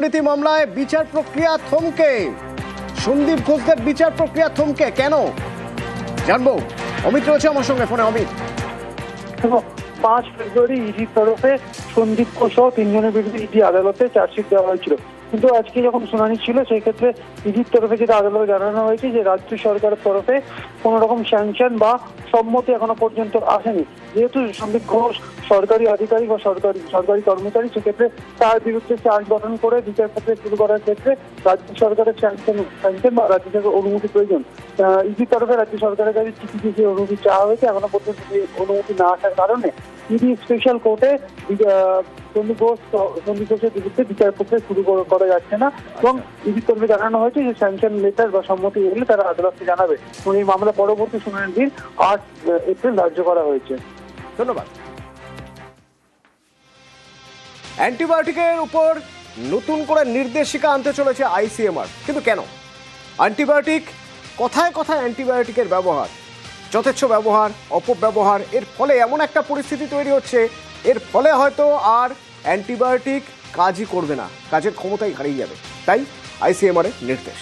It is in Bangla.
দুর্নীতি মামলায় বিচার প্রক্রিয়া থমকে, সন্দীপ ঘোষদের বিচার প্রক্রিয়া থমকে কেন জানবো। অমিত রয়েছে আমার সঙ্গে ফোনে। অমিত, 5 ফেব্রুয়ারি ইডির তরফে সন্দীপ ঘোষ সহ 3 জনের বিরুদ্ধে ইডি আদালতে চার্জশিট দেওয়া হয়েছিল, কিন্তু আজকে যখন শুনানি ছিল সেই ক্ষেত্রে ইডির তরফে যেটা আদালতে জানানো হয়েছে যে রাজ্য সরকারের তরফে কোনো রকম স্যাংশন বা সম্মতি এখনো পর্যন্ত আসেনি। যেহেতু সন্দীপ ঘোষ সরকারি আধিকারিক বা সরকারি কর্মচারী, সেক্ষেত্রে তার বিরুদ্ধে চার্জ গঠন করে বিচার প্রক্রিয়া শুরু করার ক্ষেত্রে রাজ্য সরকারের স্যাংশন বা রাজ্য সরকারের অনুমতি প্রয়োজন। ইডির তরফে রাজ্য সরকারের কাছে চিঠি দিয়ে অনুমতি চাওয়া হয়েছে, এখনো পর্যন্ত অনুমতি না আসার কারণে ইডি স্পেশাল কোর্টে সন্দীপ ঘোষের বিরুদ্ধে বিচার প্রক্রিয়া শুরু করা যাচ্ছে না এবং ইডির তরফে জানানো হয়েছে যে স্যাংশন লেটার বা সম্মতি এলে তারা আদালতকে জানাবে এবং এই মামলা পরবর্তী শুনানির দিন 8 এপ্রিল ধার্য করা হয়েছে। ধন্যবাদ। অ্যান্টিবায়োটিকের উপর নতুন করে নির্দেশিকা আনতে চলেছে আইসিএমআর, কিন্তু কেন? অ্যান্টিবায়োটিক, কথায় কথায় অ্যান্টিবায়োটিকের ব্যবহার, যথেচ্ছ ব্যবহার, অপব্যবহার, এর ফলে এমন একটা পরিস্থিতি তৈরি হচ্ছে, এর ফলে হয়তো আর অ্যান্টিবায়োটিক কাজই করবে না, কাজের ক্ষমতাই হারিয়ে যাবে। তাই আইসিএমআর এর নির্দেশ।